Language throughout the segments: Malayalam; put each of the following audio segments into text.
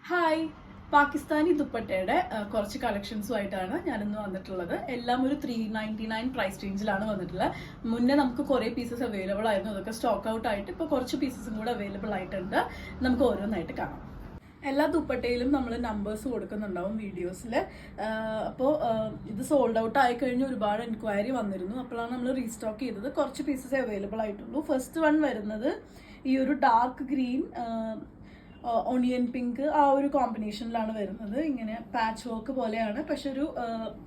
ഹായ്, പാകിസ്ഥാനി ദുപ്പട്ടയുടെ കുറച്ച് കളക്ഷൻസുമായിട്ടാണ് ഞാനിന്ന് വന്നിട്ടുള്ളത്. എല്ലാം ഒരു 399 പ്രൈസ് റേഞ്ചിലാണ് വന്നിട്ടുള്ളത്. മുന്നേ നമുക്ക് കുറേ പീസസ് അവൈലബിൾ ആയിരുന്നു, അതൊക്കെ സ്റ്റോക്ക് ഔട്ട് ആയിട്ട് ഇപ്പോൾ കുറച്ച് പീസസും കൂടെ അവൈലബിൾ ആയിട്ടുണ്ട്. നമുക്ക് ഓരോന്നായിട്ട് കാണാം. എല്ലാ ദുപ്പട്ടയിലും നമ്മൾ നമ്പേഴ്സ് കൊടുക്കുന്നുണ്ടാവും വീഡിയോസിൽ. അപ്പോൾ ഇത് സോൾഡ് ഔട്ട് ആയി കഴിഞ്ഞ് ഒരുപാട് എൻക്വയറി വന്നിരുന്നു. അപ്പോഴാണ് നമ്മൾ റീസ്റ്റോക്ക് ചെയ്തത്. കുറച്ച് പീസസ് അവൈലബിൾ ആയിട്ടുള്ളൂ. ഫസ്റ്റ് വൺ വരുന്നത് ഈ ഒരു ഡാർക്ക് ഗ്രീൻ ഓണിയൻ പിങ്ക് ആ ഒരു കോമ്പിനേഷനിലാണ് വരുന്നത്. ഇങ്ങനെ പാച്ച് വർക്ക് പോലെയാണ്, പക്ഷെ ഒരു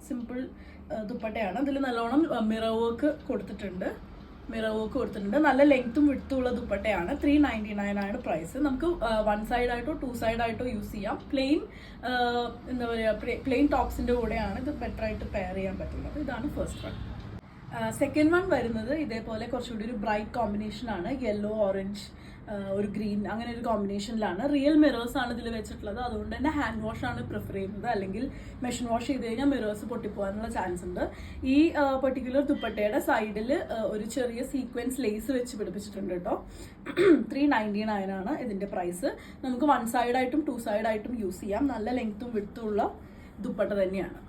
സിമ്പിൾ ദുപ്പട്ടയാണ്. അതിൽ നല്ലോണം മിറർ വർക്ക് കൊടുത്തിട്ടുണ്ട്. നല്ല ലെങ്ത്തും വിഡ്ത്തും ഉള്ള ദുപ്പട്ടയാണ്. 399 ആണ് പ്രൈസ്. നമുക്ക് വൺ സൈഡ് ആയിട്ടോ ടു സൈഡ് ആയിട്ടോ യൂസ് ചെയ്യാം. എന്താ പറയുക, പ്ലെയിൻ ടോപ്സിന്റെ കൂടെയാണ് ഇത് ബെറ്റർ ആയിട്ട് പെയർ ചെയ്യാൻ പറ്റുന്നത്. ഇതാണ് ഫസ്റ്റ് വൺ. സെക്കൻഡ് വൺ വരുന്നത് ഇതേപോലെ കുറച്ചുകൂടി ഒരു ബ്രൈറ്റ് കോമ്പിനേഷൻ ആണ്. യെല്ലോ, ഓറഞ്ച്, ഒരു ഗ്രീൻ, അങ്ങനെ ഒരു കോമ്പിനേഷനിലാണ്. റിയൽ മിറേഴ്സ് ആണ് ഇതിൽ വെച്ചിട്ടുള്ളത്. അതുകൊണ്ട് തന്നെ ഹാൻഡ് വാഷ് ആണ് പ്രിഫർ ചെയ്യുന്നത്. അല്ലെങ്കിൽ മെഷീൻ വാഷ് ചെയ്ത് കഴിഞ്ഞാൽ മിറേഴ്സ് പൊട്ടിപ്പോകാനുള്ള ചാൻസ് ഉണ്ട്. ഈ പെർട്ടിക്കുലർ ദുപ്പട്ടയുടെ സൈഡിൽ ഒരു ചെറിയ സീക്വൻസ് ലേസ് വെച്ച് പിടിപ്പിച്ചിട്ടുണ്ട് കേട്ടോ. 399 ആണ് ഇതിന്റെ പ്രൈസ്. നമുക്ക് വൺ സൈഡായിട്ടും ടു സൈഡായിട്ടും യൂസ് ചെയ്യാം. നല്ല ലെങ്ത്തും വിഡ്ത്തും ഉള്ള ദുപ്പട്ട തന്നെയാണ്.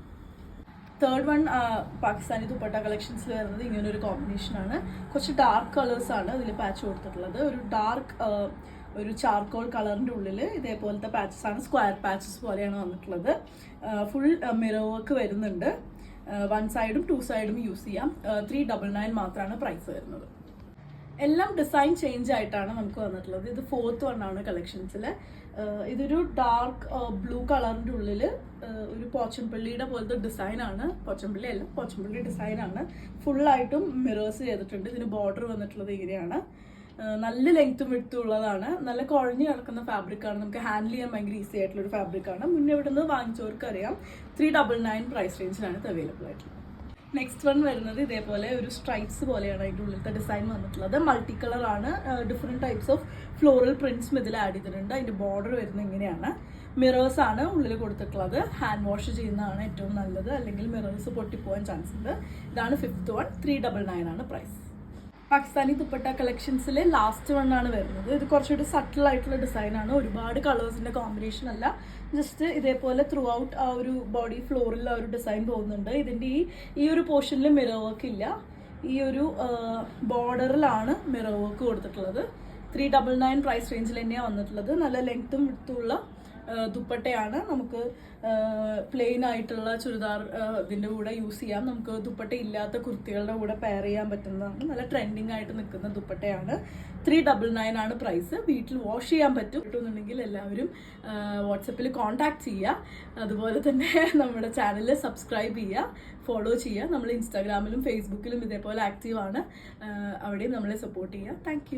തേർഡ് വൺ പാകിസ്ഥാനി ദുപ്പട്ട കളക്ഷൻസിൽ വരുന്നത് ഇങ്ങനെ ഒരു കോമ്പിനേഷനാണ്. കുറച്ച് ഡാർക്ക് കളേഴ്സ് ആണ് ഇതിൽ പാച്ച് കൊടുത്തിട്ടുള്ളത്. ഒരു ചാർക്കോൾ കളറിൻ്റെ ഉള്ളിൽ ഇതേപോലത്തെ പാച്ചസ് ആണ്, സ്ക്വയർ പാച്ചസ് പോലെയാണ് വന്നിട്ടുള്ളത്. ഫുൾ മിറർ വർക്ക് വരുന്നുണ്ട്. വൺ സൈഡും ടു സൈഡും യൂസ് ചെയ്യാം. 399 മാത്രമാണ് പ്രൈസ് വരുന്നത്. എല്ലാം ഡിസൈൻ ചേഞ്ച് ആയിട്ടാണ് നമുക്ക് വന്നിട്ടുള്ളത്. ഇത് ഫോർത്ത് വൺ ആണ് കളക്ഷൻസിൽ. ഇതൊരു ഡാർക്ക് ബ്ലൂ കളറിൻ്റെ ഉള്ളിൽ ഒരു പോച്ചൻപള്ളിയുടെ പോലത്തെ ഡിസൈനാണ്. പോച്ചൻപള്ളി ഡിസൈനാണ്. ഫുള്ളായിട്ടും മിറേഴ്സ് ചെയ്തിട്ടുണ്ട്. ഇതിന് ബോർഡർ വന്നിട്ടുള്ളത് ഇങ്ങനെയാണ്. നല്ല ലെങ്ത്തും വിഡ്ത്തും ഉള്ളതാണ്. നല്ല കുഴഞ്ഞു കിടക്കുന്ന ഫാബ്രിക്കാണ്. നമുക്ക് ഹാൻഡിൽ ചെയ്യാൻ ഭയങ്കര ഈസി ആയിട്ടുള്ള ഒരു ഫാബ്രിക്കാണ്. മുന്നേ ഇവിടെ നിന്ന് വാങ്ങിച്ചവർക്ക് അറിയാം. 399 പ്രൈസ് റേഞ്ചിലാണ് ഇത് അവൈലബിൾ ആയിട്ടുള്ളത്. നെക്സ്റ്റ് വൺ വരുന്നത് ഇതേപോലെ ഒരു സ്ട്രൈപ്സ് പോലെയാണ് അതിൻ്റെ ഉള്ളിലത്തെ ഡിസൈൻ വന്നിട്ടുള്ളത്. മൾട്ടി കളറാണ്. ഡിഫറെൻറ്റ് ടൈപ്സ് ഓഫ് ഫ്ലോറൽ പ്രിന്റ്സും ഇതിൽ ആഡ് ചെയ്തിട്ടുണ്ട്. അതിൻ്റെ ബോർഡർ വരുന്നത് ഇങ്ങനെയാണ്. മിറേഴ്സ് ആണ് ഉള്ളിൽ കൊടുത്തിട്ടുള്ളത്. ഹാൻഡ് വാഷ് ചെയ്യുന്നതാണ് ഏറ്റവും നല്ലത്, അല്ലെങ്കിൽ മിറേഴ്സ് പൊട്ടിപ്പോകാൻ ചാൻസ് ഉണ്ട്. ഇതാണ് ഫിഫ്ത്ത് വൺ. 399 ആണ് പ്രൈസ്. പാകിസ്ഥാനി ദുപ്പട്ട കളക്ഷൻസിലെ ലാസ്റ്റ് വൺ ആണ് വരുന്നത്. ഇത് കുറച്ചുകൂടി സട്ടിൽ ആയിട്ടുള്ള ഡിസൈനാണ്. ഒരുപാട് കളേഴ്സിന്റെ കോമ്പിനേഷൻ അല്ല, ജസ്റ്റ് ഇതേപോലെ ത്രൂ ഔട്ട് ആ ഒരു ബോഡി ഫ്ലോറിൽ ആ ഒരു ഡിസൈൻ പോകുന്നുണ്ട്. ഇതിന്റെ ഈ ഒരു പോർഷനിൽ മിറർ വർക്ക് ഇല്ല. ഈ ഒരു ബോർഡറിലാണ് മിറർ വർക്ക് കൊടുത്തിട്ടുള്ളത്. 399 പ്രൈസ് റേഞ്ചിൽ തന്നെയാണ് വന്നിട്ടുള്ളത്. നല്ല ലെങ്ത്തും വിഡ്ത്തുള്ള ദുപ്പട്ടയാണ്. നമുക്ക് പ്ലെയിൻ ആയിട്ടുള്ള ചുരിദാർ ഇതിൻ്റെ കൂടെ യൂസ് ചെയ്യാം. നമുക്ക് ദുപ്പട്ട ഇല്ലാത്ത കുർത്തികളുടെ കൂടെ പെയർ ചെയ്യാൻ പറ്റുന്നതാണ്. നല്ല ട്രെൻഡിങ് ആയിട്ട് നിൽക്കുന്ന ദുപ്പട്ടയാണ്. 399 ആണ് പ്രൈസ്. വീട്ടിൽ വാഷ് ചെയ്യാൻ പറ്റുന്നുണ്ടെങ്കിൽ എല്ലാവരും വാട്സപ്പിൽ കോൺടാക്ട് ചെയ്യുക. അതുപോലെ തന്നെ നമ്മുടെ ചാനൽ സബ്സ്ക്രൈബ് ചെയ്യുക, ഫോളോ ചെയ്യുക. നമ്മൾ ഇൻസ്റ്റാഗ്രാമിലും ഫേസ്ബുക്കിലും ഇതേപോലെ ആക്റ്റീവാണ്. അവിടെയും നമ്മളെ സപ്പോർട്ട് ചെയ്യുക. താങ്ക്